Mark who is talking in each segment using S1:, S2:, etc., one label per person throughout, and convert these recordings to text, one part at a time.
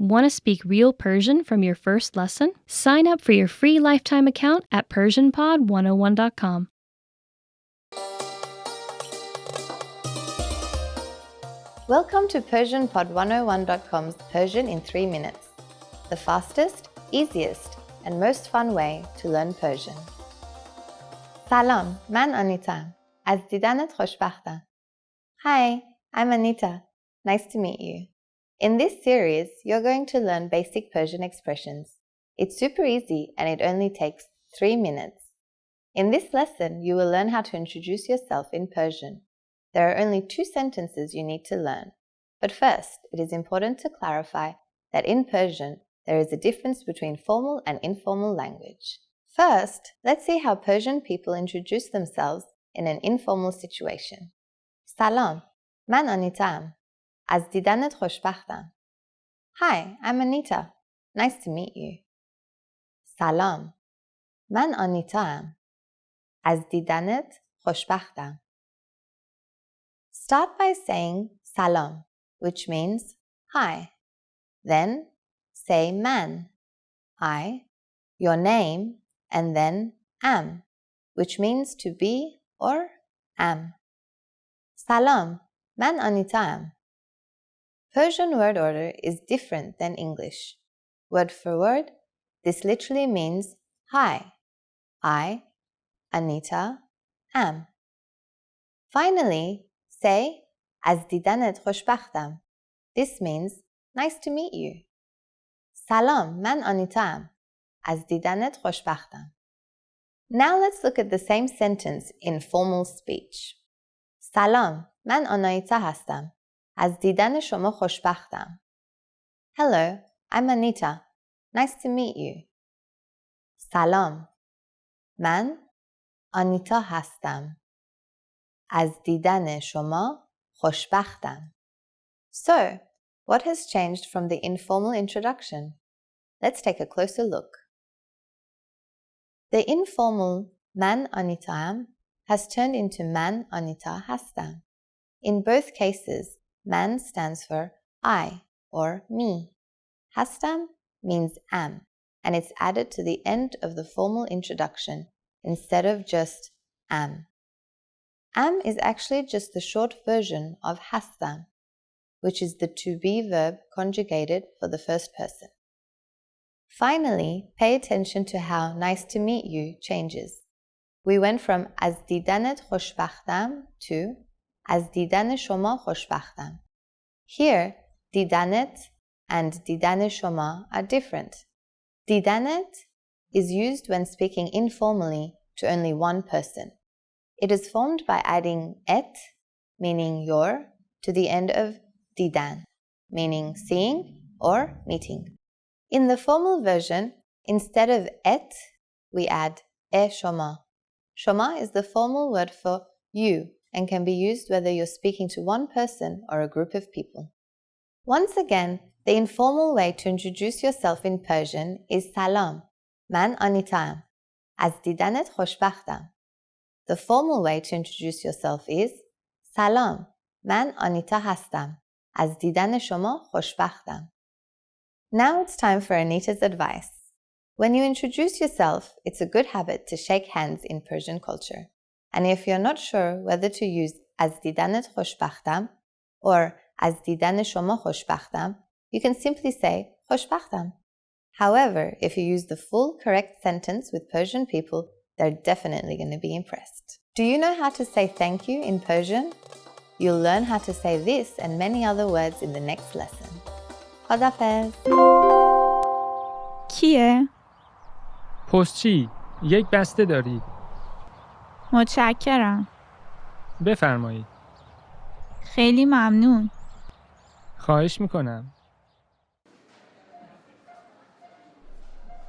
S1: Want to speak real Persian from your first lesson? Sign up for your free lifetime account at PersianPod101.com.
S2: Welcome to PersianPod101.com's Persian in 3 minutes, the fastest, easiest, and most fun way to learn Persian. سلام، من آنیتام. از دیدنت خوشبختم. Hi, I'm Anita. Nice to meet you. In this series, you're going to learn basic Persian expressions. It's super easy and it only takes 3 minutes. In this lesson, you will learn how to introduce yourself in Persian. There are only 2 sentences you need to learn. But first, it is important to clarify that in Persian, there is a difference between formal and informal language. First, let's see how Persian people introduce themselves in an informal situation. Salam, man Anitaam. Az didanet khoshbakhtam. Hi, I'm Anita. Nice to meet you. Salam, man Anitaam. Az didanet khoshbakhtam. Start by saying salam, which means hi. Then say man, I, your name, and then am, which means to be or am. Salam, man Anitaam. Persian word order is different than English. Word for word, this literally means hi, I, Anita, am. Finally, say az didanet khoshbakhtam. This means nice to meet you. Salam, man Anitaam. Az didanet khoshbakhtam. Now let's look at the same sentence in formal speech. Salam, man Anita hastam. Az didan shoma khoshbakhtam. Hello, I'm Anita. Nice to meet you. Salam. Man Anita hastam. Az didan shoma khoshbakhtam. So, what has changed from the informal introduction? Let's take a closer look. The informal man Anitam has turned into man Anita hastam. In both cases, man stands for I or me. Hastam means am, and it's added to the end of the formal introduction instead of just am. Am is actually just the short version of hastam, which is the to be verb conjugated for the first person. Finally, pay attention to how nice to meet you changes. We went from az didanet khoshbakhtam to az didan shoma khoshbakhtam. Here, didanet and didan shoma are different. Didanet is used when speaking informally to only one person. It is formed by adding et, meaning your, to the end of didan, meaning seeing or meeting. In the formal version, instead of et, we add shoma. Shoma is the formal word for you and can be used whether you're speaking to one person or a group of people. Once again, the informal way to introduce yourself in Persian is salam, man Anitaam, az didanet khoshbakhtam. The formal way to introduce yourself is salam, man Anita hastam, az didan shoma khoshbakhtam. Now it's time for Anita's advice. When you introduce yourself, it's a good habit to shake hands in Persian culture. And if you're not sure whether to use az didanet khoshbakhtam or az didan shoma khoshbakhtam, you can simply say khoshbakhtam. However, if you use the full correct sentence with Persian people, they're definitely going to be impressed. Do you know how to say thank you in Persian? You'll learn how to say this and many other words in the next lesson. خداحافظ.
S3: کیه؟
S4: پستچی، یک بسته دارید.
S3: متشکرم.
S4: بفرمایید.
S3: خیلی ممنون.
S4: خواهش میکنم.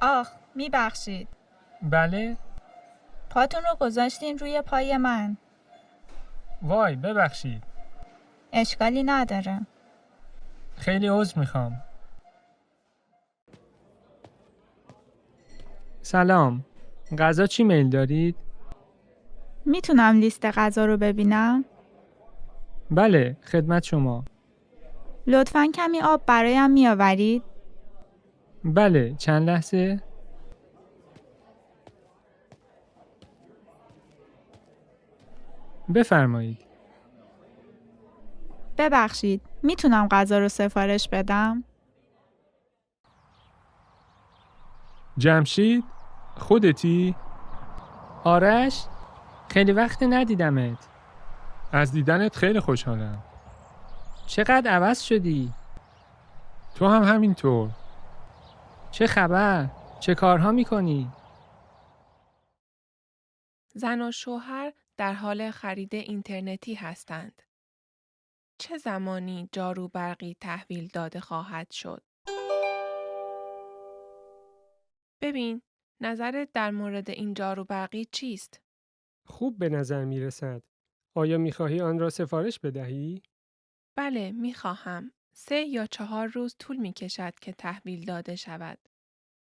S3: آخ، میبخشید.
S4: بله؟
S3: پاتون رو گذاشتین روی پای من.
S4: وای، ببخشید.
S3: اشکالی نداره.
S4: خیلی عذر میخوام. سلام. غذا چی میل دارید؟
S3: میتونم لیست غذا رو ببینم؟
S4: بله، خدمت شما.
S3: لطفاً کمی آب برایم میآورید؟
S4: بله، چند لحظه؟ بفرمایید.
S3: ببخشید، میتونم غذا رو سفارش بدم؟
S4: جمشید؟ خودتی؟ آرش؟ خیلی وقت ندیدمت. از دیدنت خیلی خوشحالم. چقدر عوض شدی؟ تو هم همینطور. چه خبر؟ چه کارها میکنی؟
S5: زن و شوهر در حال خرید اینترنتی هستند. چه زمانی جارو برقی تحویل داده خواهد شد؟ ببین، نظرت در مورد این جارو برقی چیست؟
S6: خوب به نظر می رسد. آیا می خواهی آن را سفارش بدهی؟
S5: بله، می خواهم. 3 یا 4 روز طول می کشد که تحویل داده شود.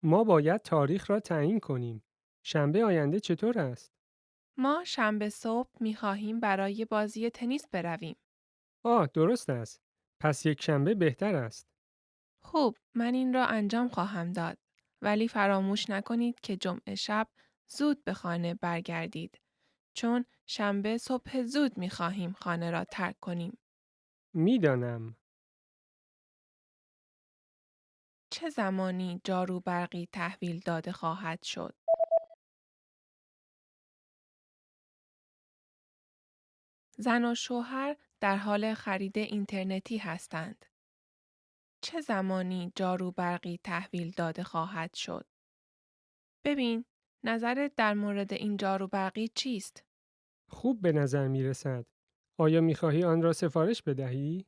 S6: ما باید تاریخ را تعیین کنیم. شنبه آینده چطور است؟
S5: ما شنبه صبح می خواهیم برای بازی تنیس برویم.
S6: درست است. پس یک شنبه بهتر است.
S5: خوب، من این را انجام خواهم داد. ولی فراموش نکنید که جمعه شب زود به خانه برگردید. چون شنبه صبح زود می خواهیم خانه را ترک کنیم.
S6: میدانم.
S5: چه زمانی جارو برقی تحویل داده خواهد شد؟ زن و شوهر در حال خرید اینترنتی هستند. چه زمانی جارو برقی تحویل داده خواهد شد؟ ببین، نظرت در مورد این جارو برقی چیست؟
S6: خوب به نظر می رسد. آیا می خواهی آن را سفارش بدهی؟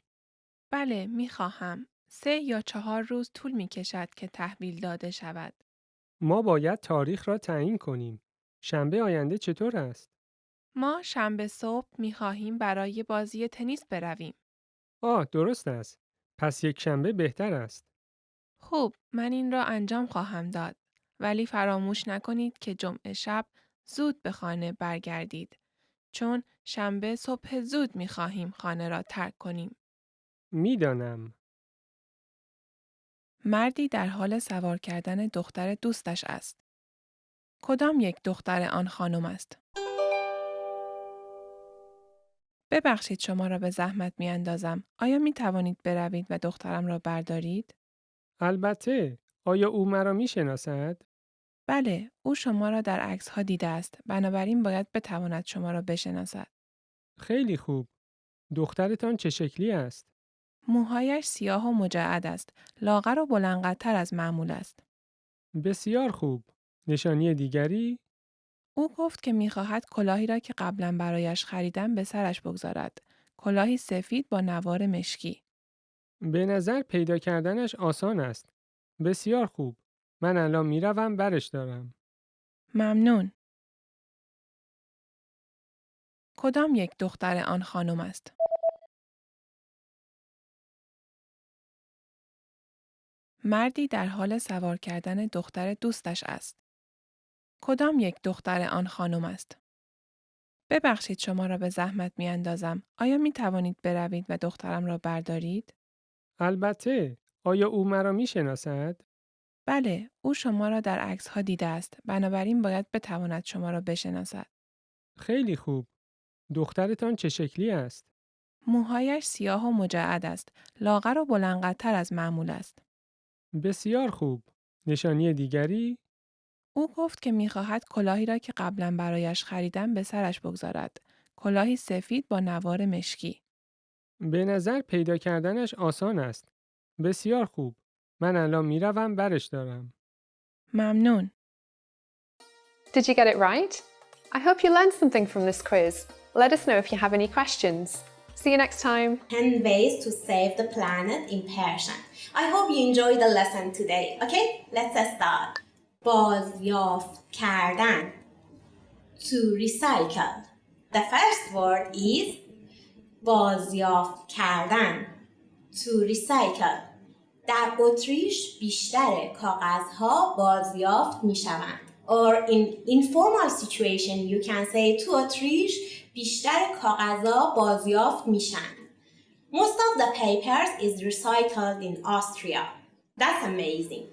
S5: بله، می خواهم. 3 یا 4 روز طول می کشد که تحویل داده شود.
S6: ما باید تاریخ را تعیین کنیم. شنبه آینده چطور است؟
S5: ما شنبه صبح می خواهیم برای بازی تنیس برویم.
S6: درست است. پس یک شنبه بهتر است.
S5: خوب، من این را انجام خواهم داد. ولی فراموش نکنید که جمعه شب زود به خانه برگردید. چون شنبه صبح زود می خواهیم خانه را ترک کنیم.
S6: میدانم.
S5: مردی در حال سوار کردن دختر دوستش است. کدام یک دختر آن خانم است؟ ببخشید شما را به زحمت می اندازم. آیا می توانید بروید و دخترم را بردارید؟
S6: البته. آیا او مرا می شناسد؟
S5: بله، او شما را در عکس‌ها دیده است. بنابراین باید بتواند شما را بشناسد.
S6: خیلی خوب. دخترتان چه شکلی است؟
S5: موهایش سیاه و مجعد است. لاغر و بلندقدتر از معمول است.
S6: بسیار خوب. نشانی دیگری؟
S5: او گفت که می‌خواهد کلاهی را که قبلا برایش خریدم به سرش بگذارد. کلاهی سفید با نوار مشکی.
S6: به نظر پیدا کردنش آسان است. بسیار خوب. من الان میروم برش دارم.
S5: ممنون. کدام یک دختر آن خانم است؟ مردی در حال سوار کردن دختر دوستش است. کدام یک دختر آن خانم است؟ ببخشید شما را به زحمت می اندازم. آیا می توانید بروید و دخترم را بردارید؟
S6: البته. آیا او مرا می شناسد؟
S5: بله، او شما را در عکس‌ها دیده است. بنابراین باید بتواند شما را بشناسد.
S6: خیلی خوب. دخترتان چه شکلی است؟
S5: موهایش سیاه و مجعد است. لاغر و بلندقدتر از معمول است.
S6: بسیار خوب. نشانی دیگری؟
S5: او گفت که می‌خواهد کلاهی را که قبلا برایش خریدم به سرش بگذارد. کلاهی سفید با نوار مشکی.
S6: به نظر پیدا کردنش آسان است. بسیار خوب. من الان میروم برش دارم.
S5: ممنون.
S7: Did you get it right? I hope you learned something from this quiz. Let us know if you have any questions. See you next time.
S8: 10 ways to save the planet in Persian. I hope you enjoyed the lesson today. Okay, let's start. بازیافت کردن. To recycle. The first word is بازیافت کردن. To recycle. در اتریش بیشتر کاغذها بازیافت می شوند. Or in informal situation you can say to اتریش بیشتر کاغذها بازیافت می شوند. Most of the papers is recycled in Austria. That's amazing.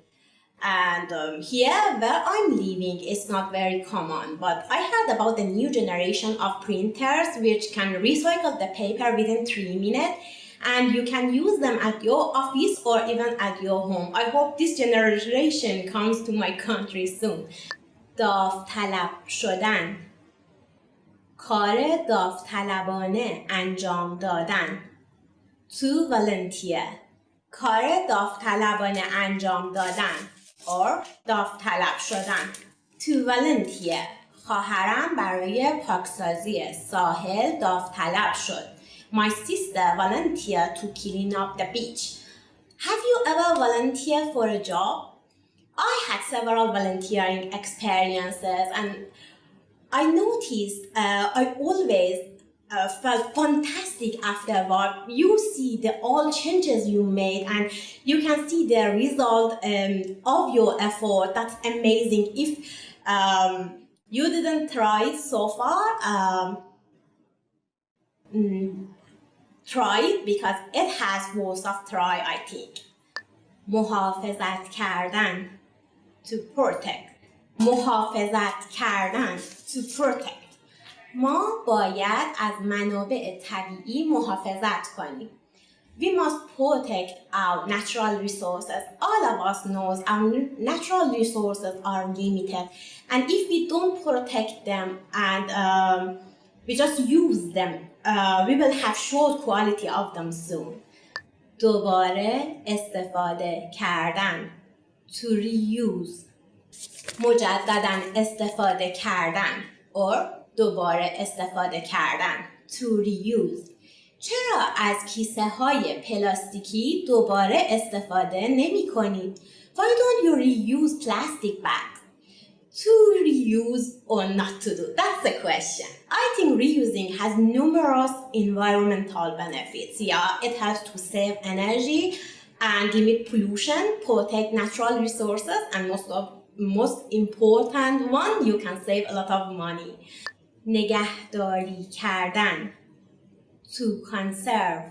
S8: And here where I'm living, it's not very common, but I heard about the new generation of printers which can recycle the paper within 3 minutes, and you can use them at your office or even at your home. I hope this generation comes to my country soon. داوطلب شدن، کار داوطلبانه انجام دادن. To volunteer، کار داوطلبانه انجام دادن or داوطلب شدن. To volunteer، خواهرم برای پاکسازی ساحل داوطلب شد. My sister volunteered to clean up the beach. Have you ever volunteered for a job? I had several volunteering experiences, and I noticed I always felt fantastic afterward. You see all changes you made, and you can see the result of your effort. That's amazing. If you didn't try it so far, try it because it has worth of try, I think. محافظت کردن، to protect. محافظت کردن، to protect. ما باید از منابع طبیعی محافظت کنیم. We must protect our natural resources. All of us knows our natural resources are limited, and if we don't protect them and we just use them, we will have short quality of them soon. دوباره استفاده کردن، to reuse. مجدداً استفاده کردن or دوباره استفاده کردن، to reuse. چرا از کیسه های پلاستیکی دوباره استفاده نمی کنید؟ Why don't you reuse plastic bags? To reuse or not to do? That's the question. I think reusing has numerous environmental benefits. Yeah, it helps to save energy and limit pollution, protect natural resources, and most important one, you can save a lot of money. نگهداری کردن، to conserve.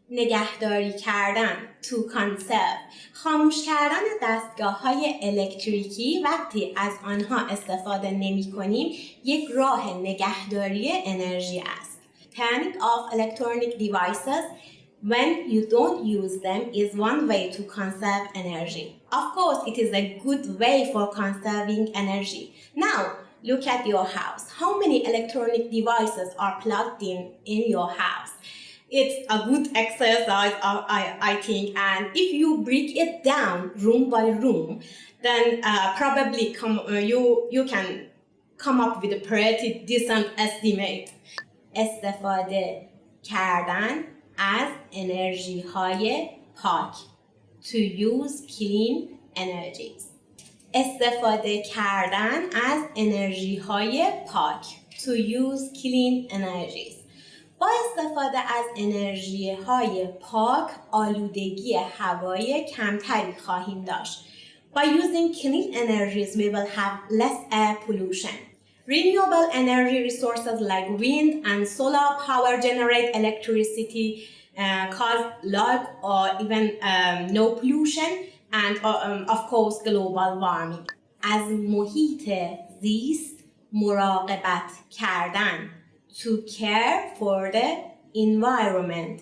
S8: نگهداری کردن، to conserve. خاموش کردن دستگاه‌های الکتریکی وقتی از آنها استفاده نمی‌کنیم یک راه نگهداری انرژی است. Turning off electronic devices when you don't use them is one way to conserve energy. Of course, it is a good way for conserving energy. Now, look at your house. How many electronic devices are plugged in your house? It's a good exercise, I think, and if you break it down room by room, then probably you can come up with a pretty decent estimate. استفاده کردن از انرژی های پاک، to use clean energies. استفاده کردن از انرژی های پاک، to use clean energies. با استفاده از انرژی های پاک آلودگی هوای کمتری خواهیم داشت. By using clean energies we will have less air pollution. Renewable energy resources like wind and solar power generate electricity, cause low or even no pollution, and of course global warming. از محیط زیست مراقبت کردن، to care for the environment.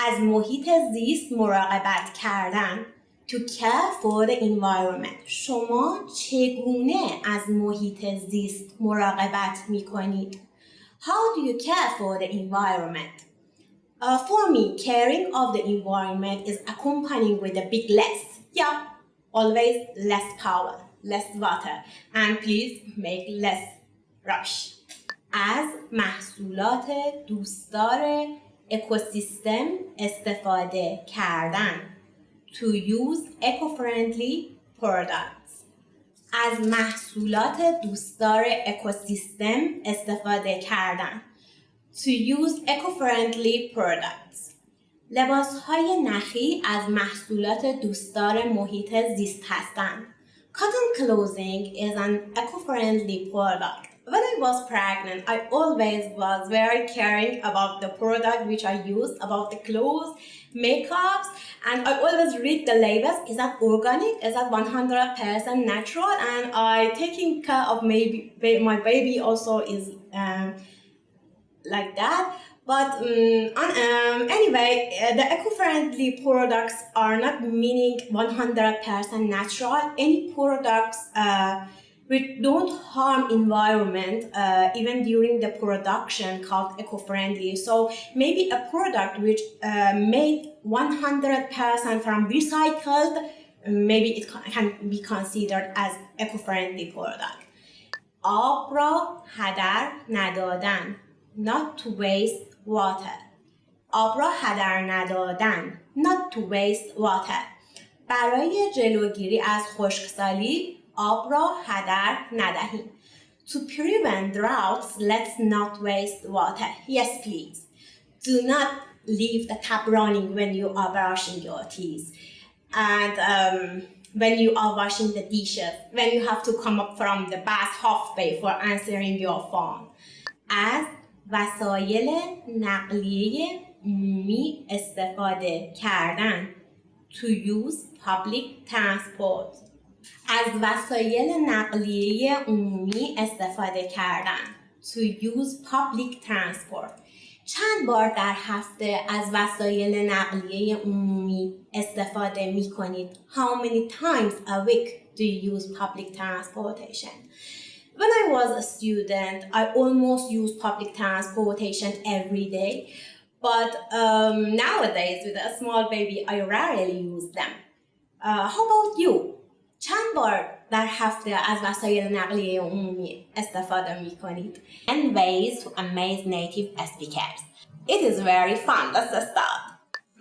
S8: از محیط زیست مراقبت کردن، to care for the environment. شما چگونه از محیط زیست مراقبت می کنید؟ How do you care for the environment? For me, caring of the environment is accompanying with a big less. Yeah, always less power, less water, and please make less rubbish. از محصولات دوستدار اکوسیستم استفاده کردن، to use eco-friendly products. از محصولات دوستدار اکوسیستم استفاده کردن، to use eco-friendly products. لباسهای نخی از محصولات دوستدار محیط زیست هستند. Cotton clothing is an eco-friendly product. When I was pregnant, I always was very caring about the product which I used, about the clothes, makeups, and I always read the labels. Is that organic? Is that 100% natural? And I taking care of my baby also is like that. But anyway, the eco-friendly products are not meaning 100% natural. Any products which don't harm environment even during the production called eco-friendly. So maybe a product which made 100% from recycled, maybe it can be considered as eco-friendly product. آب را هدر ندادن. Not to waste water. آب را هدر ندادن. Not to waste water. برای جلوگیری از خشکسالی آب را هدر ندهیم. To prevent droughts, let's not waste water. Yes, please. Do not leave the tap running when you are brushing your teeth. And when you are washing the dishes, when you have to come up from the bath halfway for answering your phone. از وسایل نقلیه عمومی استفاده کردن. To use public transport. از وسایل نقلیه عمومی استفاده کردن. To use public transport. چند بار در هفته از وسایل نقلیه عمومی استفاده می کنید؟ How many times a week do you use public transportation? When I was a student, I almost used public transportation every day. But nowadays, with a small baby, I rarely use them. How about you? چند بار در هفته از وسایل نقلیه عمومی استفاده می کنید؟ 10 ways to amaze native speakers. It is very fun. Let's start.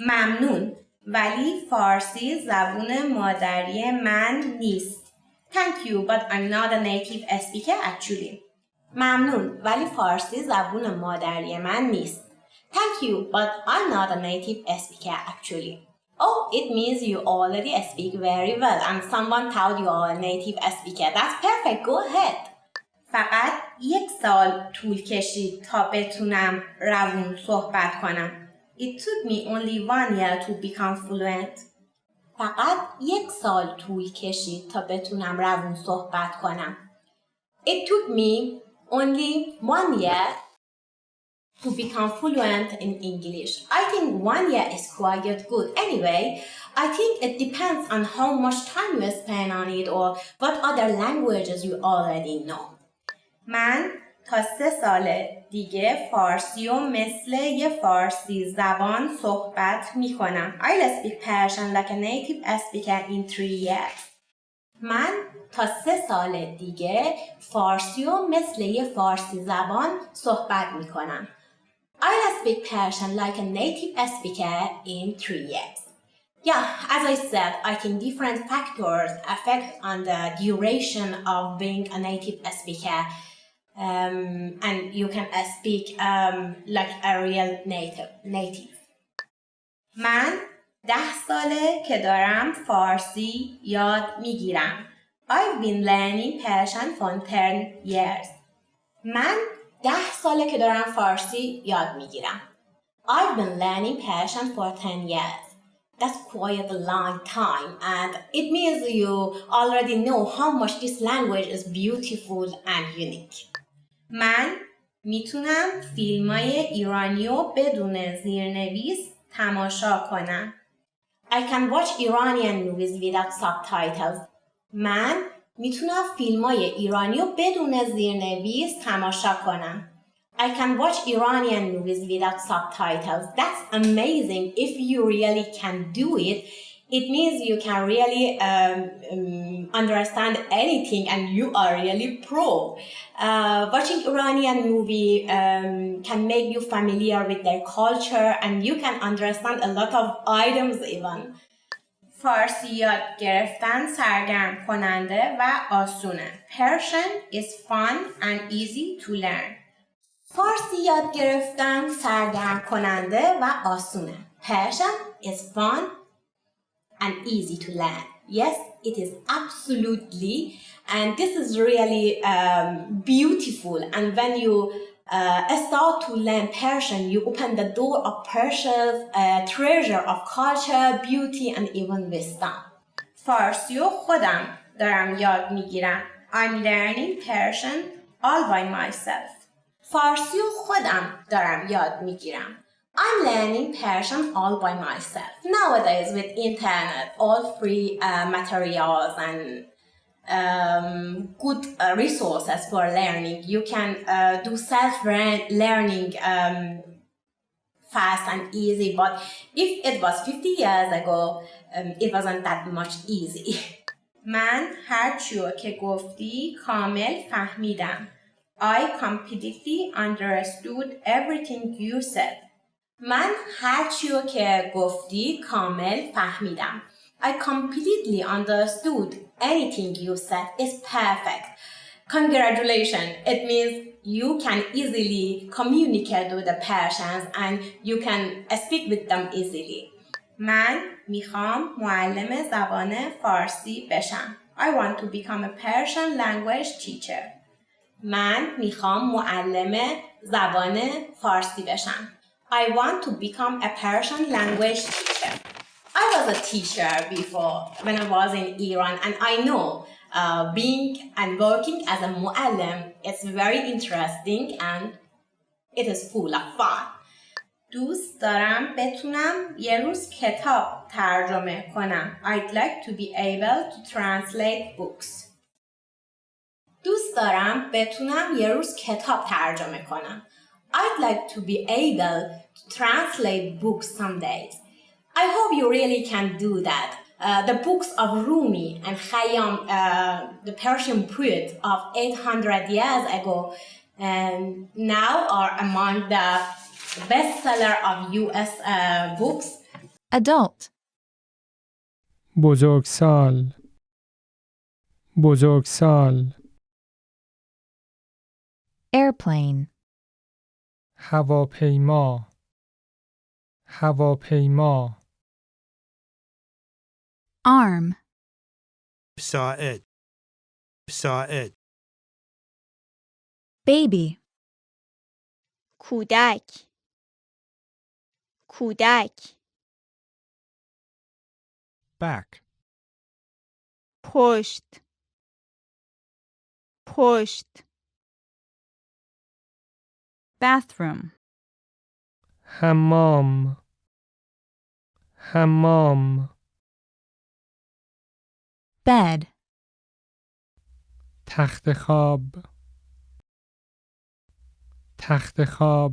S8: ممنون. ولی فارسی زبون مادری من نیست. Thank you, but I'm not a native speaker actually. ممنون. ولی فارسی زبون مادری من نیست. Thank you, but I'm not a native speaker actually. Oh, it means you already speak very well and someone told you are a native speaker. That's perfect. Go ahead. فقط 1 سال طول کشید تا بتونم روون صحبت کنم. It took me only 1 year to become fluent. فقط 1 سال طول کشید تا بتونم روون صحبت کنم. It took me only 1 year to become fluent in English. I think 1 year is quite good. Anyway, I think it depends on how much time you spend on it or what other languages you already know. من تا 3 سال دیگه فارسی و مثل یه فارسی زبان صحبت می کنم. I'll speak Persian like a native speaker in 3 years. من تا 3 سال دیگه فارسی و مثل یه فارسی زبان صحبت می کنم. I'll speak Persian like a native speaker in 3 years. Yeah, as I said, I think different factors affect on the duration of being a native speaker. And you can speak like a real native. من 10 ساله که دارم فارسی یاد میگیرم. I've been learning Persian for 10 years. من 10 ساله که دارم فارسی یاد میگیرم. I've been learning Persian for 10 years. That's quite a long time and it means you already know how much this language is beautiful and unique. من میتونم فیلمای ایرانیو بدون زیرنویس تماشا کنم. I can watch Iranian movies without subtitles. من میتونم فیلمای ایرانیو بدون زیرنویس تماشا کنم. I can watch Iranian movies without subtitles. That's amazing. If you really can do it, it means you can really understand anything and you are really pro. Watching Iranian movie can make you familiar with their culture and you can understand a lot of items even. فارسی یاد گرفتن سرگرم کننده و آسونه. Persian is fun and easy to learn. فارسی یاد گرفتن سرگرم کننده و آسونه. Persian is fun and easy to learn. Yes, it is absolutely, and this is really beautiful. And when you start to learn Persian, you open the door of Persia's treasure of culture, beauty, and even wisdom. فارسی رو خودم دارم یاد میگیرم. I'm learning Persian all by myself. فارسی رو خودم دارم یاد میگیرم. I'm learning Persian all by myself. Nowadays with internet, all free materials and good resources for learning. You can do self-learning fast and easy, but if it was 50 years ago, it wasn't that much easy. من هر چیو که گفتی کامل فهمیدم. I completely understood everything you said. من هر چیو که گفتی کامل فهمیدم. I completely understood anything you said. It's perfect. Congratulations. It means you can easily communicate with the Persians and you can speak with them easily. من میخوام معلم زبان فارسی بشم. I want to become a Persian language teacher. من میخوام معلم زبان فارسی بشم. I want to become a Persian language teacher. I was a teacher before when I was in Iran, and I know being and working as a muallim is very interesting and it is full of fun. دوست دارم بتونم یه روز کتاب ترجمه کنم. I'd like to be able to translate books. دوست دارم بتونم یه روز کتاب ترجمه کنم. I'd like to be able to translate books some days. I hope you really can do that. The books of Rumi and Khayyam, the Persian poet of 800 years ago, now are among the bestseller of US books.
S1: Adult.
S6: بزرگسال بزرگسال
S1: Airplane.
S6: هواپیما هواپیما
S1: Arm.
S9: ساعد ساعد
S1: Baby.
S3: کودک کودک
S9: back
S3: پشت پشت bathroom
S6: حمام حمام
S1: Bed.
S6: تخت خواب تخت خواب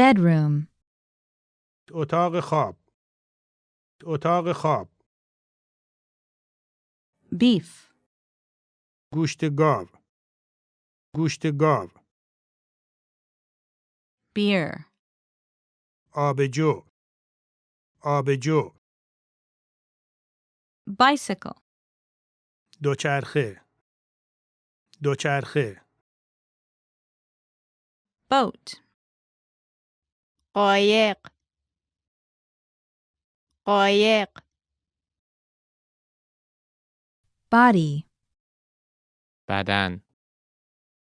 S1: Bedroom.
S9: اتاق خواب اتاق خواب
S1: Beef.
S9: گوشت گاو گوشت گاو
S1: Beer.
S9: آبجو آبجو
S1: Bicycle.
S9: دوچرخه دوچرخه
S1: Boat.
S3: قایق قایق
S1: Body.
S4: بدن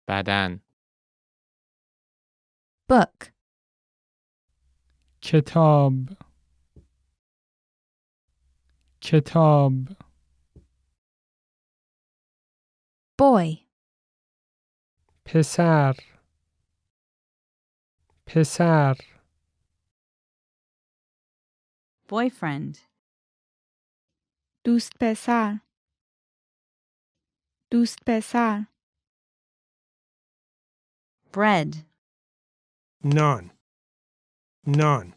S4: بدن
S1: Book.
S6: کتاب کتاب
S1: Boy.
S6: پسر پسر
S1: Boyfriend.
S3: دوست پسر دوست پسر
S1: Bread.
S9: نان نان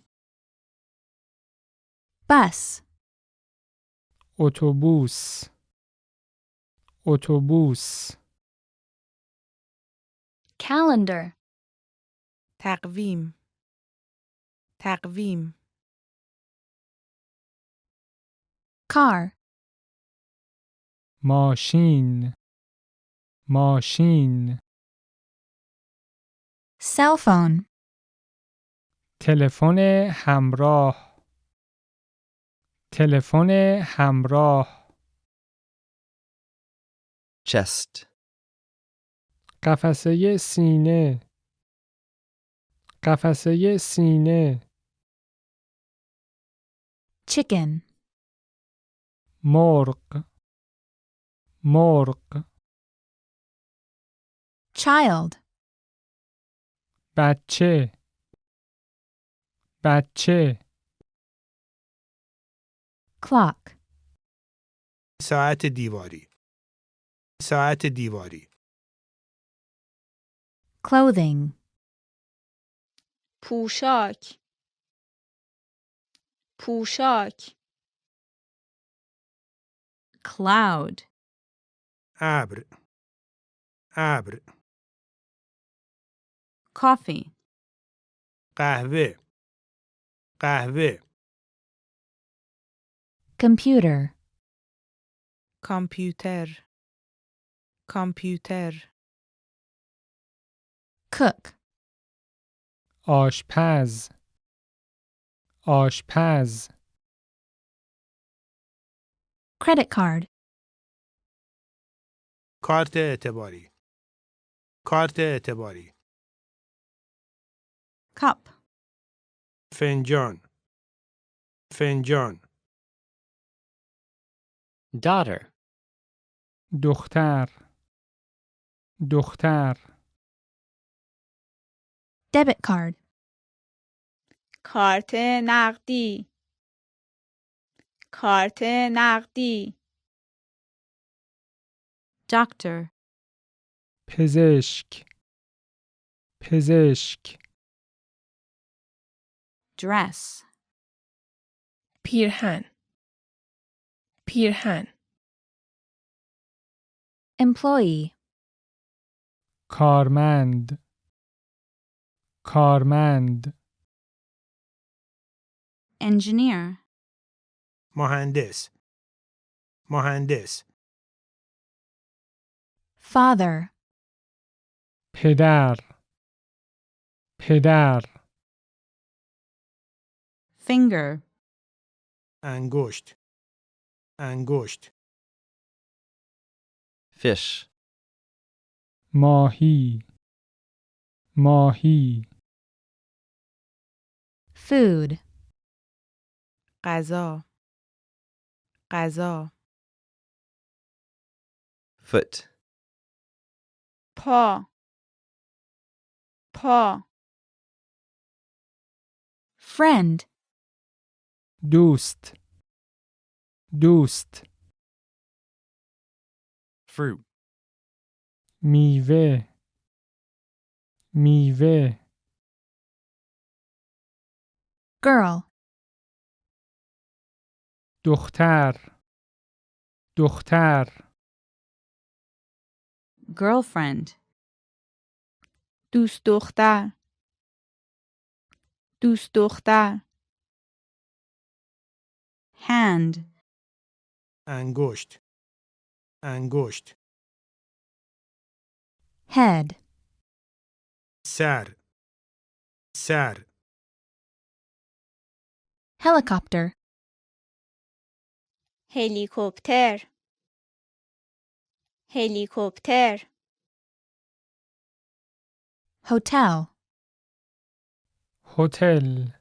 S1: Bus.
S6: اتوبوس اتوبوس
S1: Calendar.
S5: تقویم تقویم
S1: Car.
S6: ماشین ماشین
S1: Cell phone.
S6: تلفن همراه تلفن همراه
S10: chest
S6: قفسه سینه قفسه سینه
S3: chicken,
S6: مرغ مرغ
S3: child,
S6: بچه بچه
S3: clock,
S9: ساعت دیواری ساعت دیواری
S3: clothing,
S10: پوشاک پوشاک
S3: cloud,
S9: ابر ابر
S3: coffee,
S9: قهوه قهوه
S3: computer,
S10: کامپیوتر کامپیوتر
S3: cook,
S6: آشپز آشپز
S3: credit card,
S9: کارت اعتباری کارت اعتباری
S3: cup,
S9: فنجان فنجان
S4: daughter,
S6: دختر دختر
S3: debit card,
S10: کارت نقدی کارت نقدی
S3: doctor,
S6: پزشک پزشک
S3: dress,
S5: پیرهن پیرهن
S3: employee,
S6: کارمند کارمند
S3: engineer,
S9: مهندس مهندس
S3: father,
S6: پدر پدر
S3: finger,
S9: انگشت انگشت
S11: fish,
S6: ماهی ماهی
S3: food,
S10: غذا غذا
S11: foot,
S10: پا پا
S3: friend,
S6: دوست دوست
S11: fruit,
S6: میوه میوه
S3: girl,
S6: دختر دختر
S3: girlfriend,
S10: دوست دختر دوست دختر
S3: hand,
S9: انگشت انگشت
S3: head,
S9: سر سر
S3: helicopter,
S10: هلیکوپتر هلیکوپتر
S3: hotel,
S6: هتل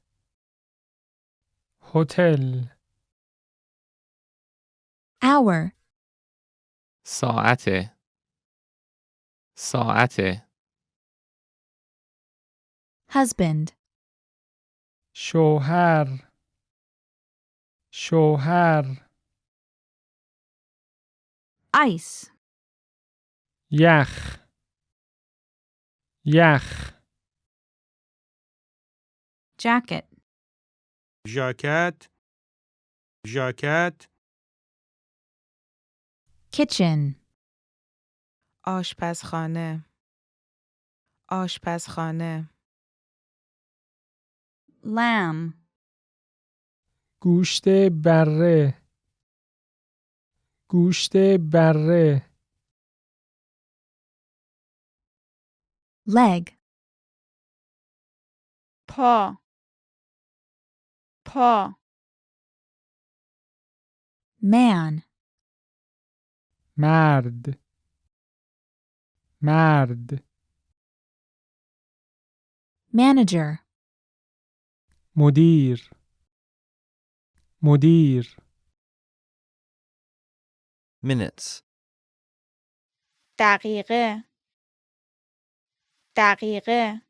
S6: هتل
S3: hour,
S4: ساعت ساعت
S3: husband,
S6: شوهر شوهر
S3: ice,
S6: یخ یخ
S3: jacket,
S9: ژاکت ژاکت
S3: kitchen,
S10: آشپزخانه آشپزخانه
S3: lamb,
S6: گوشت بره گوشت بره
S3: leg,
S10: پا پا
S3: man,
S6: مرد مرد.
S12: manager,
S6: مدیر. مدیر.
S11: minutes,
S10: دقیقه دقیقه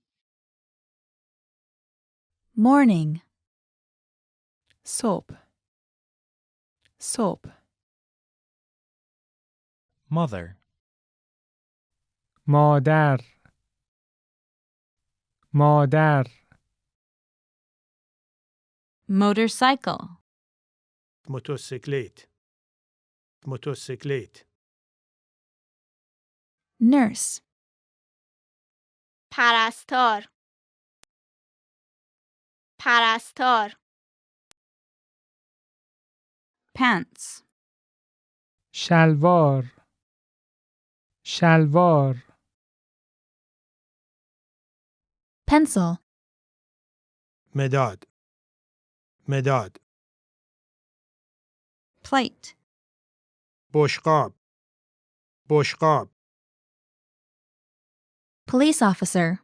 S12: morning,
S5: صبح صبح
S11: mother,
S6: مادر. مادر.
S12: motorcycle,
S9: موتورسیکلت موتورسیکلت
S12: nurse,
S10: پرستار پرستار
S12: pants,
S6: شلوار. شلوار.
S12: pencil,
S9: مداد مداد
S12: plate,
S9: بشقاب بشقاب
S12: police officer,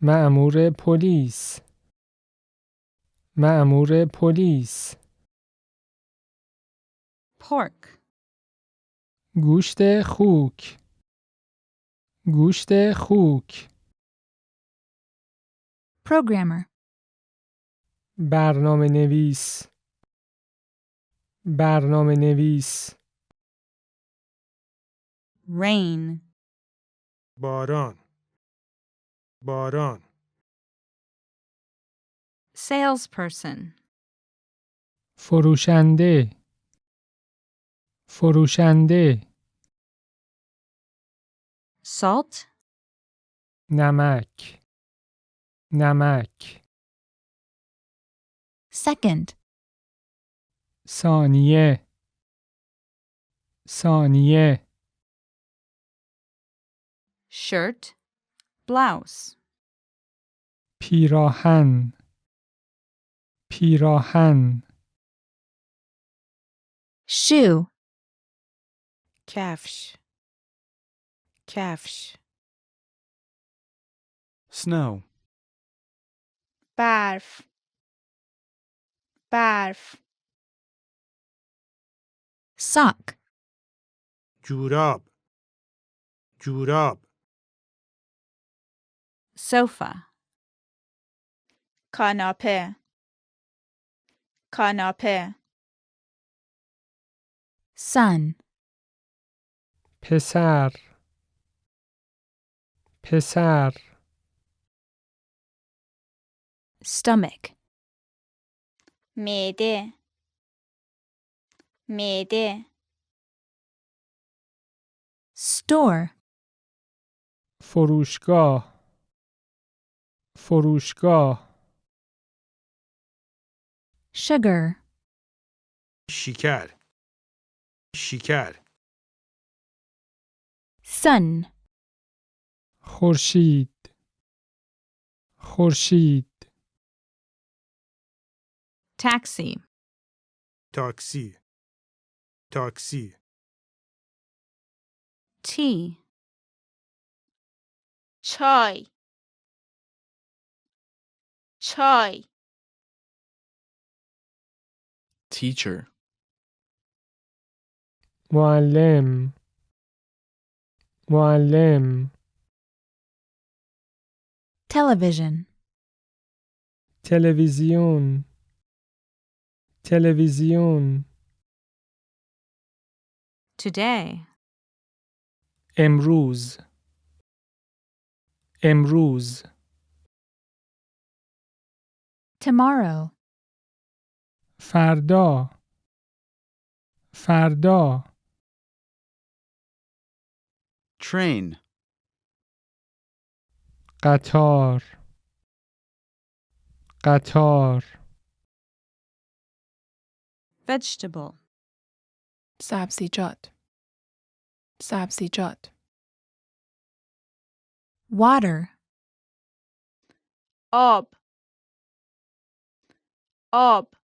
S6: مأمور پلیس. مأمور پلیس.
S12: pork,
S6: گوشت خوک. گوشت خوک.
S12: programmer,
S6: برنامه نویس. برنامه نویس.
S12: rain,
S9: باران باران
S12: salesperson,
S6: فروشنده. فروشنده.
S12: salt,
S6: نمک. نمک.
S12: second,
S6: ثانیه. ثانیه.
S12: shirt, blouse,
S6: پیراهن. پیراهن.
S12: shoe,
S5: کفش کفش
S11: snow,
S10: برف برف
S12: sock,
S9: جوراب جوراب
S12: sofa,
S10: کاناپه کاناپه
S12: sun,
S6: پسر. پسر.
S12: stomach,
S10: معده معده
S12: store,
S6: فروشگاه. فروشگاه.
S12: sugar,
S9: شکر شکر
S12: sun,
S6: خورشید. خورشید.
S12: taxi,
S9: تاکسی تاکسی
S12: tea,
S10: چای چای
S11: teacher,
S6: معلم. معلم.
S12: television,
S6: تلویزیون. تلویزیون.
S12: today,
S6: امروز. امروز.
S12: tomorrow,
S6: فردا. فردا.
S11: train,
S6: قطار. قطار.
S12: vegetable,
S5: سبزیجات سبزیجات
S12: water,
S10: آب آب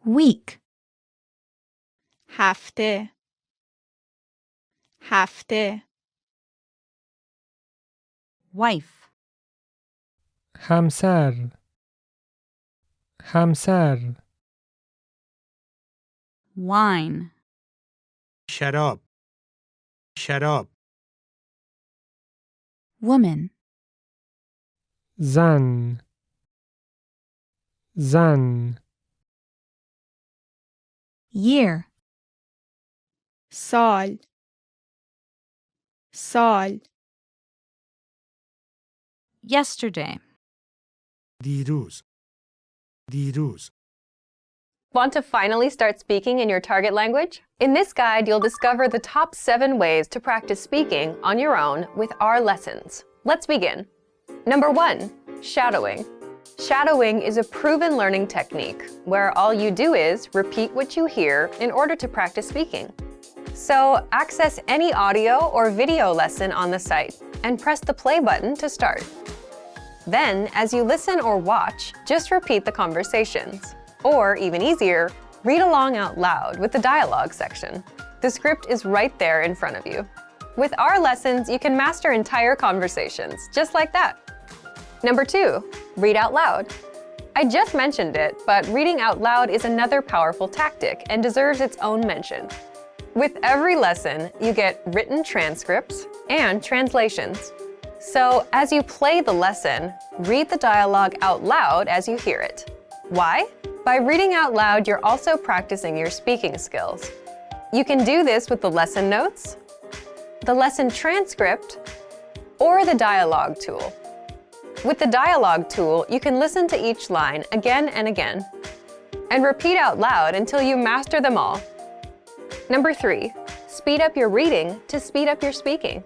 S12: week,
S10: هفته هفته
S12: wife,
S6: همسر همسر
S12: wine,
S9: شراب شراب
S12: woman,
S6: زن زن
S12: year,
S10: سال سال
S12: yesterday.
S9: دیروز دیروز
S7: Want to finally start speaking in your target language? In this guide, you'll discover the top 7 ways to practice speaking on your own with our lessons. Let's begin. Number 1, shadowing. Shadowing is a proven learning technique where all you do is repeat what you hear in order to practice speaking. So, access any audio or video lesson on the site and press the play button to start. Then, as you listen or watch, just repeat the conversations. Or, even easier, read along out loud with the dialogue section. The script is right there in front of you. With our lessons, you can master entire conversations, just like that. Number 2, read out loud. I just mentioned it, but reading out loud is another powerful tactic and deserves its own mention. With every lesson, you get written transcripts and translations. So, as you play the lesson, read the dialogue out loud as you hear it. Why? By reading out loud, you're also practicing your speaking skills. You can do this with the lesson notes, the lesson transcript, or the dialogue tool. With the dialogue tool, you can listen to each line again and again, and repeat out loud until you master them all. Number 3, speed up your reading to speed up your speaking.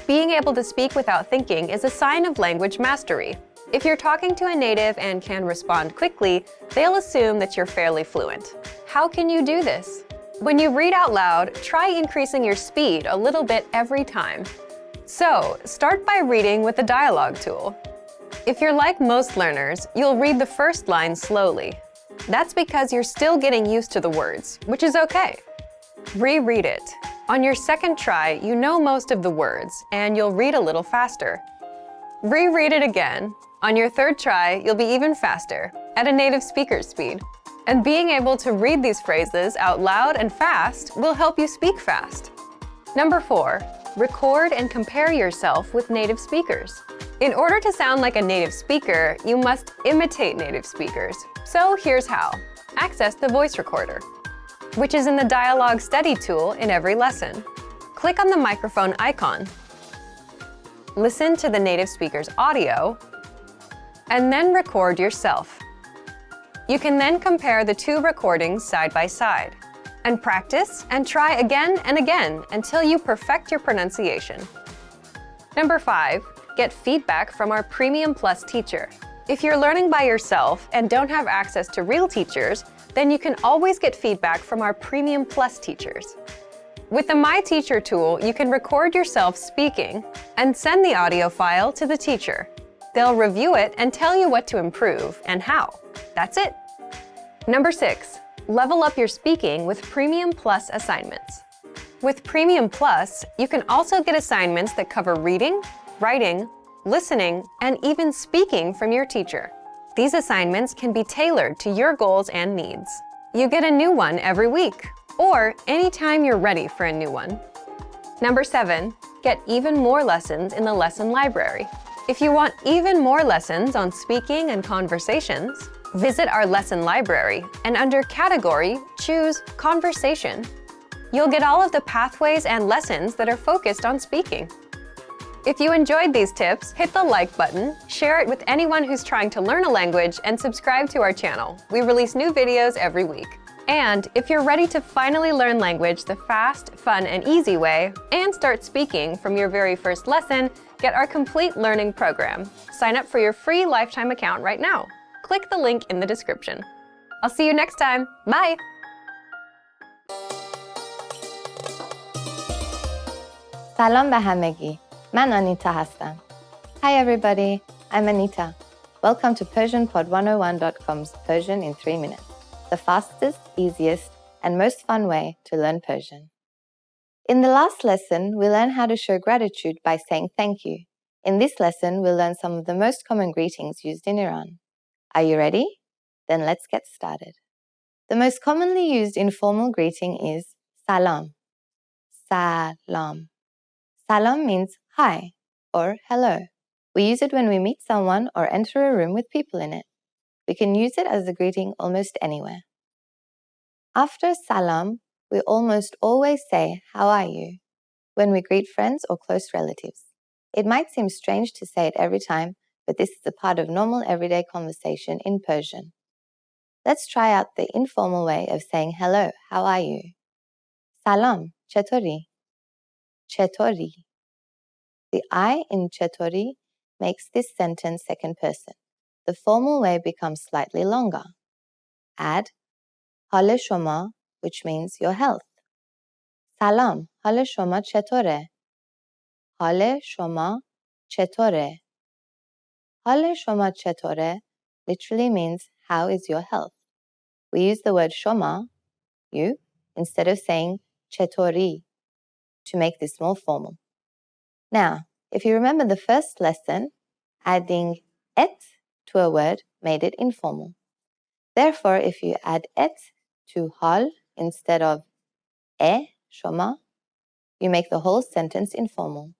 S7: Being able to speak without thinking is a sign of language mastery. If you're talking to a native and can respond quickly, they'll assume that you're fairly fluent. How can you do this? When you read out loud, try increasing your speed a little bit every time. So, start by reading with the dialogue tool. If you're like most learners, you'll read the first line slowly. That's because you're still getting used to the words, which is okay. Reread it. On your second try, you know most of the words, and you'll read a little faster. Reread it again. On your third try, you'll be even faster, at a native speaker's speed. And being able to read these phrases out loud and fast will help you speak fast. Number 4, record and compare yourself with native speakers. In order to sound like a native speaker, you must imitate native speakers. So here's how. Access the voice recorder, which is in the Dialogue Study tool in every lesson. Click on the microphone icon. Listen to the native speaker's audio, and then record yourself. You can then compare the 2 recordings side by side, and practice and try again and again until you perfect your pronunciation. Number 5, get feedback from our Premium Plus teacher. If you're learning by yourself and don't have access to real teachers, then you can always get feedback from our Premium Plus teachers. With the My Teacher tool, you can record yourself speaking and send the audio file to the teacher. They'll review it and tell you what to improve and how. That's it. Number 6, level up your speaking with Premium Plus assignments. With Premium Plus, you can also get assignments that cover reading, writing, listening, and even speaking from your teacher. These assignments can be tailored to your goals and needs. You get a new one every week, or anytime you're ready for a new one. Number 7, get even more lessons in the lesson library. If you want even more lessons on speaking and conversations, visit our lesson library and under Category, choose Conversation. You'll get all of the pathways and lessons that are focused on speaking. If you enjoyed these tips, hit the like button, share it with anyone who's trying to learn a language, and subscribe to our channel. We release new videos every week. And if you're ready to finally learn language the fast, fun, and easy way, and start speaking from your very first lesson, get our complete learning program. Sign up for your free lifetime account right now. Click the link in the description. I'll see you next time. Bye!
S2: سلام به همگی. من آنیتا هستم. Hi everybody, I'm Anita. Welcome to PersianPod101.com's Persian in 3 minutes, the fastest, easiest, and most fun way to learn Persian. In the last lesson, we learned how to show gratitude by saying thank you. In this lesson, we'll learn some of the most common greetings used in Iran. Are you ready? Then let's get started. The most commonly used informal greeting is salam. Salam. Salam means hi or hello. We use it when we meet someone or enter a room with people in it. We can use it as a greeting almost anywhere. After salam, we almost always say, how are you? When we greet friends or close relatives. It might seem strange to say it every time, but this is a part of normal everyday conversation in Persian. Let's try out the informal way of saying hello, how are you? Salam, chetori. Chetori. The I in chetori makes this sentence second person. The formal way becomes slightly longer. Add hale shoma, which means your health. Salam, hale shoma chetore. Hale shoma chetore. Hale shoma chetore literally means how is your health. We use the word shoma, you, instead of saying chetori to make this more formal. Now, if you remember the first lesson, adding et to a word made it informal. Therefore, if you add et to hal instead of shoma, you make the whole sentence informal.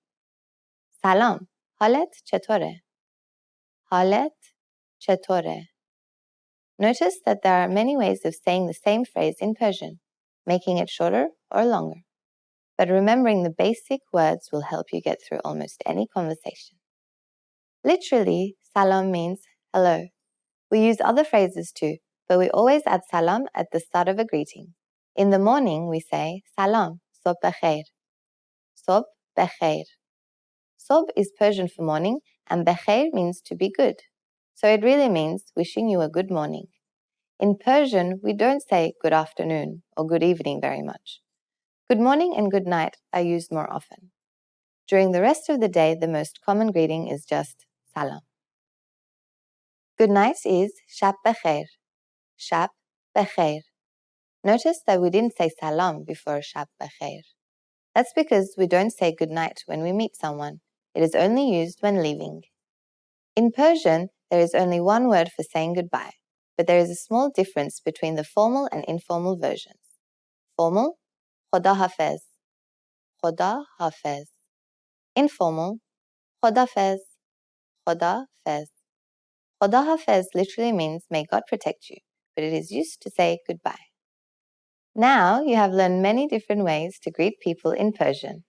S2: Salam, halet chetore. Halet chetore. Notice that there are many ways of saying the same phrase in Persian, making it shorter or longer. But remembering the basic words will help you get through almost any conversation. Literally, salam means hello. We use other phrases too, but we always add salam at the start of a greeting. In the morning, we say salam, sob bekhair. Sob bekhair. Sob is Persian for morning, and bekhair means to be good. So it really means wishing you a good morning. In Persian, we don't say good afternoon or good evening very much. Good morning and good night are used more often. During the rest of the day, the most common greeting is just salam. Good night is shab bekhair. Shab bekhair. Notice that we didn't say salam before shab bekhair. That's because we don't say good night when we meet someone. It is only used when leaving. In Persian, there is only one word for saying goodbye, but there is a small difference between the formal and informal versions. Formal, khoda hafez. Khoda hafez. Informal, khoda fez. Khoda fez. Khoda hafez literally means may God protect you, but it is used to say goodbye. Now you have learned many different ways to greet people in Persian.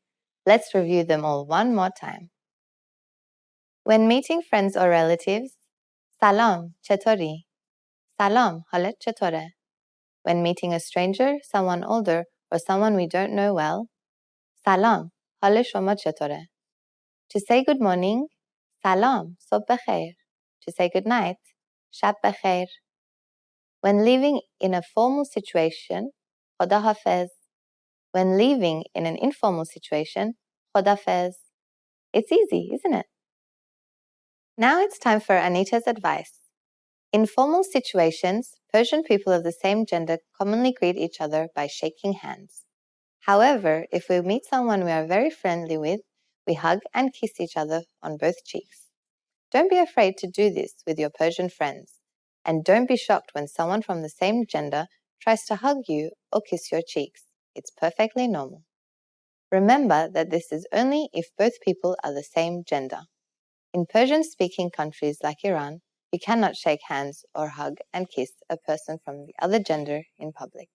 S2: Let's review them all one more time. When meeting friends or relatives, salam, chetori. Salam, halet chetore. When meeting a stranger, someone older, or someone we don't know well, salam, hale shoma chetore. To say good morning, salam, sob bekhair. To say good night, shab bekhair. When leaving in a formal situation, khoda hafez. When leaving in an informal situation, khoda fez. It's easy, isn't it? Now it's time for Anita's advice. In formal situations, Persian people of the same gender commonly greet each other by shaking hands. However, if we meet someone we are very friendly with, we hug and kiss each other on both cheeks. Don't be afraid to do this with your Persian friends, and don't be shocked when someone from the same gender tries to hug you or kiss your cheeks. It's perfectly normal. Remember that this is only if both people are the same gender. In Persian-speaking countries like Iran, you cannot shake hands or hug and kiss a person from the other gender in public.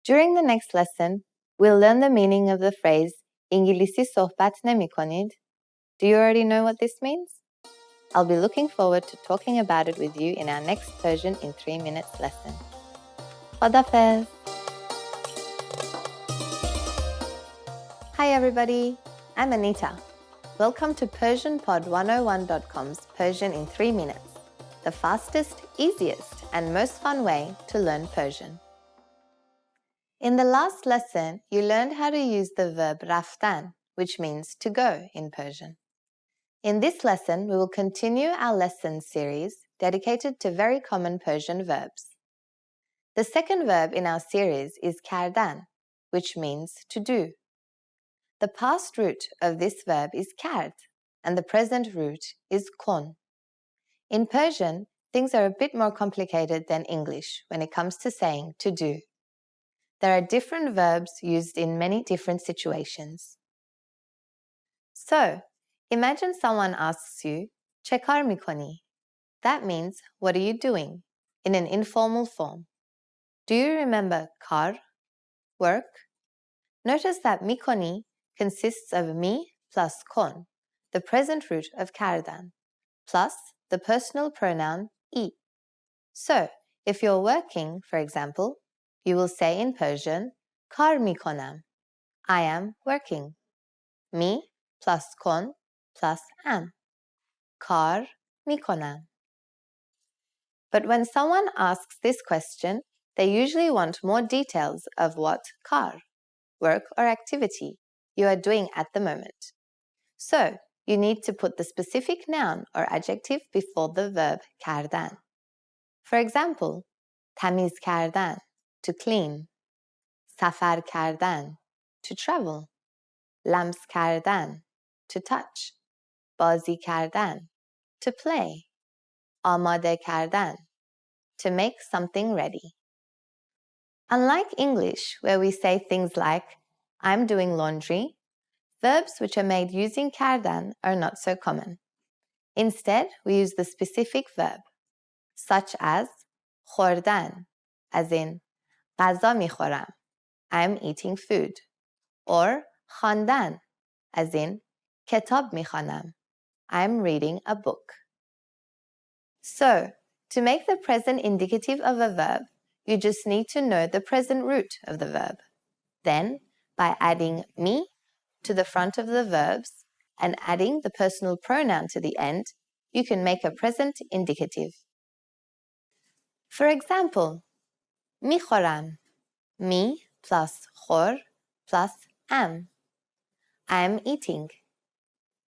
S2: During the next lesson, we'll learn the meaning of the phrase İngilizce sohbet nemikonid. Do you already know what this means? I'll be looking forward to talking about it with you in our next Persian in 3 minutes lesson. Khodafez! Hi everybody, I'm Anita. Welcome to PersianPod101.com's Persian in 3 minutes, the fastest, easiest, and most fun way to learn Persian. In the last lesson, you learned how to use the verb raftan, which means to go in Persian. In this lesson, we will continue our lesson series dedicated to very common Persian verbs. The second verb in our series is kardan, which means to do. The past root of this verb is kard, and the present root is kon. In Persian, things are a bit more complicated than English when it comes to saying to do. There are different verbs used in many different situations. So, imagine someone asks you, "Che kar mikoni?" That means, "What are you doing?" in an informal form. Do you remember kar, work? Notice that mikoni consists of mi plus kon, the present root of kardan, plus the personal pronoun I. So, if you're working, for example, you will say in Persian, kar mikonam, I am working. Mi plus kon plus am. Kar mikonam. But when someone asks this question, they usually want more details of what kar, work or activity, you are doing at the moment. So, you need to put the specific noun or adjective before the verb kardan. For example, tamiz kardan, to clean, safar kardan, to travel, lams kardan, to touch, bazi kardan, to play, amade kardan, to make something ready. Unlike English, where we say things like, I'm doing laundry, verbs which are made using kardan are not so common. Instead, we use the specific verb, such as khordan, as in, غذا میخورم, I'm eating food, or خواندن, as in, کتاب میخوانم, I'm reading a book. So, to make the present indicative of a verb, you just need to know the present root of the verb. Then, by adding mi to the front of the verbs and adding the personal pronoun to the end, you can make a present indicative. For example, میخورم, mi plus khor plus am. I am eating.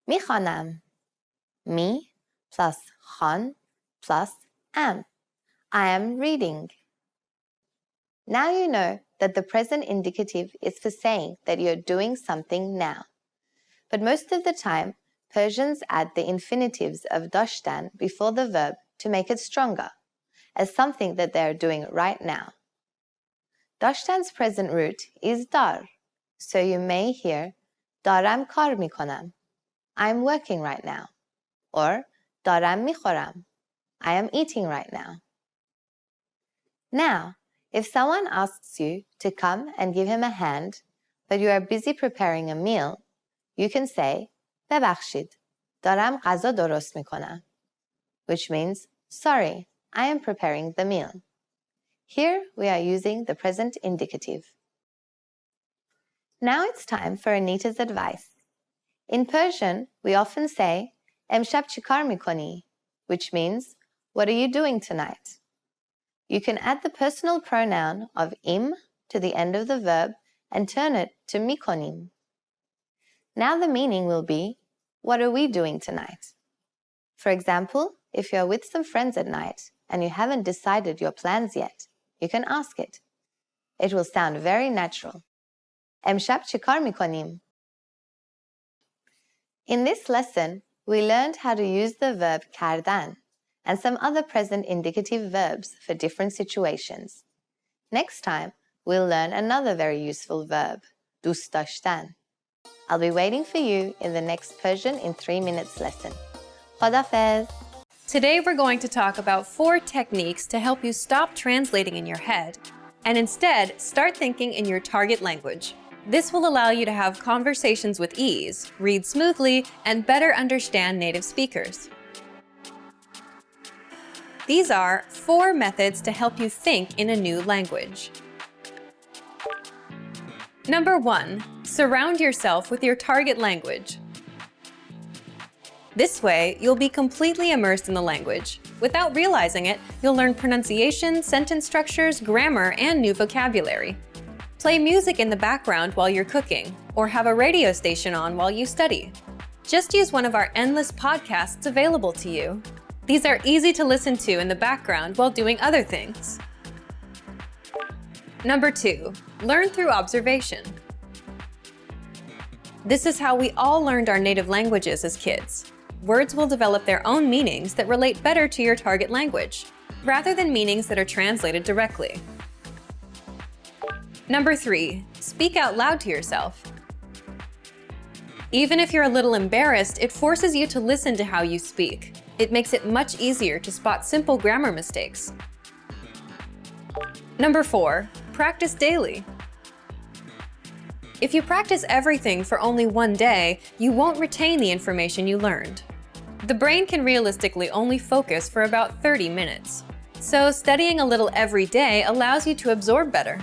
S2: میخوانم, mi plus khan plus am. I am reading. Now you know that the present indicative is for saying that you're doing something now. But most of the time, Persians add the infinitives of dashtan before the verb to make it stronger, as something that they are doing right now. Dashtan's present root is dar, so you may hear daram kar mikonam, I'm working right now, or daram mikhoram, I am eating right now. Now, if someone asks you to come and give him a hand, but you are busy preparing a meal, you can say, ببخشید, دارم غذا درست میکنم, which means, sorry, I am preparing the meal. Here we are using the present indicative. Now it's time for Anita's advice. In Persian, we often say, امشب چیکار میکنی? Which means, what are you doing tonight? You can add the personal pronoun of im to the end of the verb and turn it to mikonim. Now the meaning will be, what are we doing tonight? For example, if you're with some friends at night and you haven't decided your plans yet, you can ask it. It will sound very natural. امشب چیکار میکنیم? In this lesson, we learned how to use the verb kardan and some other present indicative verbs for different situations. Next time, we'll learn another very useful verb, دوست داشتن. I'll be waiting for you in the next Persian in 3 minutes lesson. Khodafez!
S7: Today we're going to talk about 4 techniques to help you stop translating in your head and instead start thinking in your target language. This will allow you to have conversations with ease, read smoothly, and better understand native speakers. These are 4 methods to help you think in a new language. Number 1, surround yourself with your target language. This way, you'll be completely immersed in the language. Without realizing it, you'll learn pronunciation, sentence structures, grammar, and new vocabulary. Play music in the background while you're cooking, or have a radio station on while you study. Just use one of our endless podcasts available to you. These are easy to listen to in the background while doing other things. Number 2, learn through observation. This is how we all learned our native languages as kids. Words will develop their own meanings that relate better to your target language, rather than meanings that are translated directly. Number 3, speak out loud to yourself. Even if you're a little embarrassed, it forces you to listen to how you speak. It makes it much easier to spot simple grammar mistakes. Number 4, practice daily. If you practice everything for only one day, you won't retain the information you learned. The brain can realistically only focus for about 30 minutes. So studying a little every day allows you to absorb better.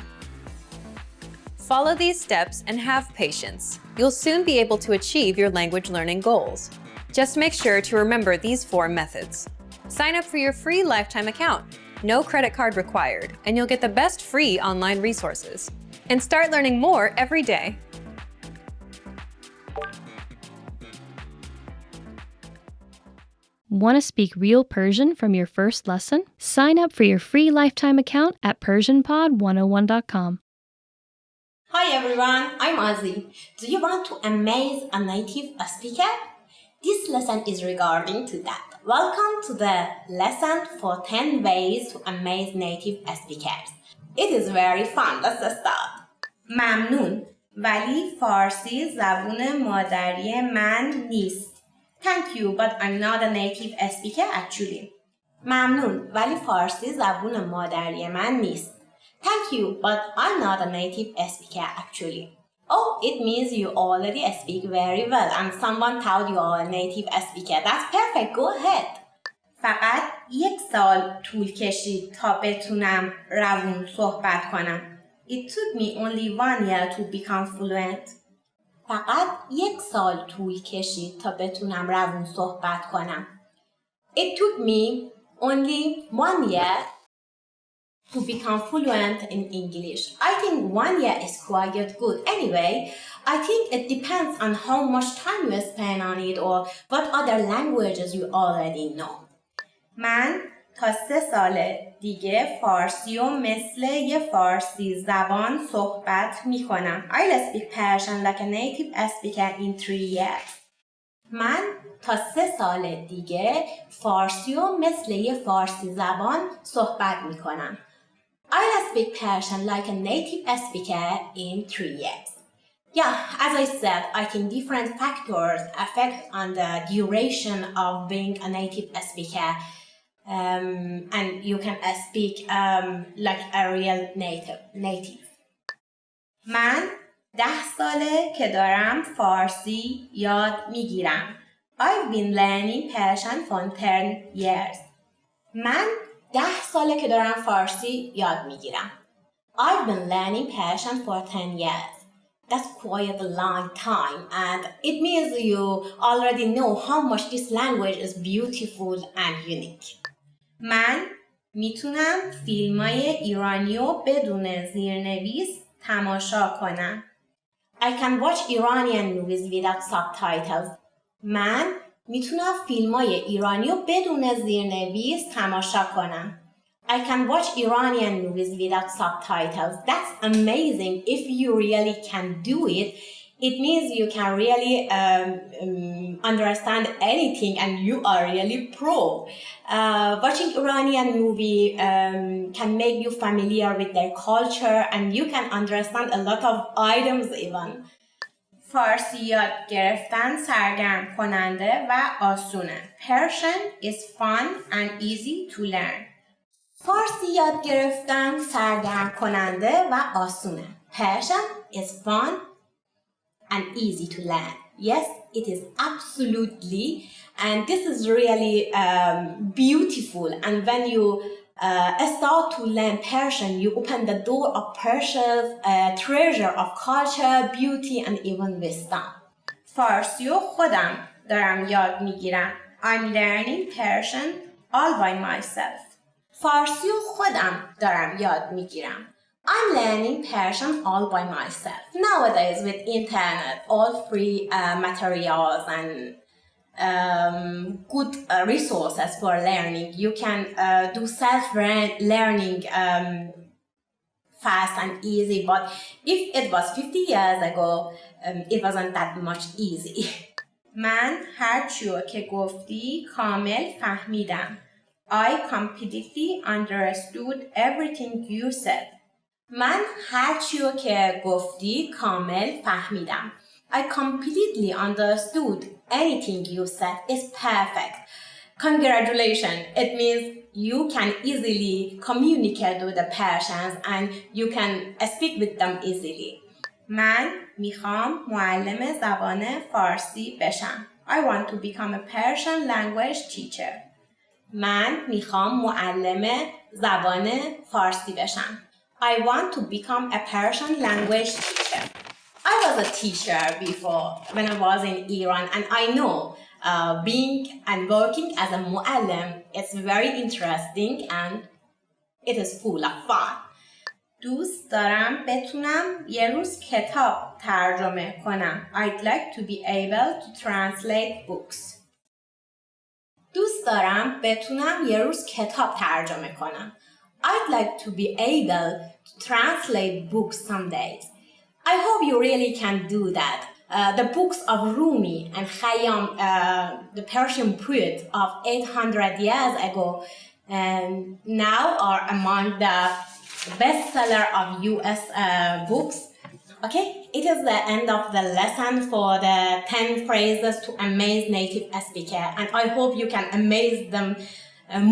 S7: Follow these steps and have patience. You'll soon be able to achieve your language learning goals. Just make sure to remember these 4 methods. Sign up for your free lifetime account. No credit card required, and you'll get the best free online resources. And start learning more every day.
S1: Want to speak real Persian from your first lesson? Sign up for your free lifetime account at PersianPod101.com.
S8: Hi everyone, I'm Ozzy. Do you want to amaze a native speaker? This lesson is regarding to that. Welcome to the lesson for 10 ways to amaze native speakers. It is very fun. Let's start. ممنون ولی فارسی زبون مادری من نیست. Thank you, but I'm not a native speaker actually. ممنون ولی فارسی زبون مادری من نیست. Thank you, but I'm not a native speaker actually. Oh, it means you already speak very well and someone told you are a native speaker. That's perfect, go ahead. فقط 1 سال طول کشید تا بتونم روون صحبت کنم. It took me only 1 year to become fluent. فقط 1 سال طول کشید تا بتونم روون صحبت کنم. It took me only 1 year to become fluent in English. I think 1 year is quite good. Anyway, I think it depends on how much time you spend on it or what other languages you already know. من تا 3 سال دیگه فارسی و مثل یه فارسی زبان صحبت میکنم. I'll speak Persian like a native speaker in 3 years. من تا 3 سال دیگه فارسی و مثل یه فارسی زبان صحبت میکنم. I'll speak Persian like a native speaker in 3 years. Yeah, as I said, I think different factors affect on the duration of being a native speaker. And you can speak like a real native. من 10 ساله که دارم فارسی یاد میگیرم. I've been learning Persian for 10 years. من 10 ساله که دارم فارسی یاد میگیرم. I've been learning Persian for 10 years. That's quite a long time and it means you already know how much this language is beautiful and unique. من میتونم فیلمای ایرانی رو بدون زیرنویس تماشا کنم. I can watch Iranian movies without subtitles. من میتونم فیلمای ایرانی رو بدون زیرنویس تماشا کنم. I can watch Iranian movies without subtitles. That's amazing. If you really can do it, it means you can really understand anything and you are really pro. Watching Iranian movie can make you familiar with their culture and you can understand a lot of items even. فارسی یاد گرفتن سرگرم کننده و آسونه. Persian is fun and easy to learn. فارسی یاد گرفتن سرگرم کننده و آسونه. Persian is fun and easy to learn. Yes, it is absolutely, and this is really beautiful. And when you start to learn Persian, you open the door of Persia's treasure of culture, beauty, and even wisdom. فارسی رو خودم دارم یاد میگیرم. I'm learning Persian all by myself. فارسی رو خودم دارم یاد میگیرم. I'm learning Persian all by myself. Nowadays with internet, all free materials and good resources for learning, you can do self-learning fast and easy, but if it was 50 years ago, it wasn't that much easy. من هر چیو که گفتی کامل فهمیدم. I completely understood everything you said. من هر چیو که گفتی کامل فهمیدم. I completely understood anything you said. It's perfect. Congratulations. It means you can easily communicate with the Persians and you can speak with them easily. من میخوام معلم زبان فارسی بشم. I want to become a Persian language teacher. من میخوام معلم زبان فارسی بشم. I want to become a Persian language teacher. I was a teacher before when I was in Iran, and I know being and working as a mu'allim is very interesting and it is full of fun. دوست دارم بتونم یه روز کتاب ترجمه کنم. I'd like to be able to translate books. دوست دارم بتونم یه روز کتاب ترجمه کنم. I'd like to be able to translate books some days. I hope you really can do that. The books of Rumi and Khayyam, the Persian poet of 800 years ago, now are among the bestseller of US books. Okay, it is the end of the lesson for the 10 phrases to amaze native speaker, and I hope you can amaze them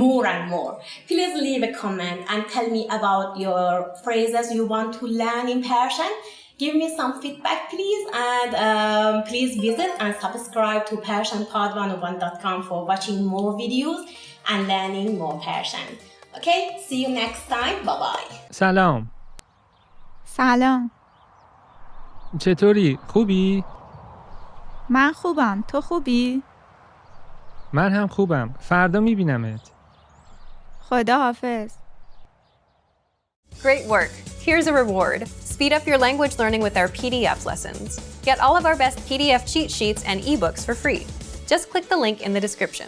S8: more and more. Please leave a comment and tell me about your phrases you want to learn in Persian. Give me some feedback, please, and please visit and subscribe to PersianPod101.com for watching more videos and learning more Persian. Okay, see you next time. Bye-bye.
S6: سلام.
S3: سلام.
S6: چطوری؟ خوبی؟
S3: من خوبم. تو خوبی؟
S6: من هم خوبم. فردا میبینمت.
S3: خدا حافظ.
S7: Great work. Here's a reward. Speed up your language learning with our PDF lessons. Get all of our best PDF cheat sheets and ebooks for free. Just click the link in the description.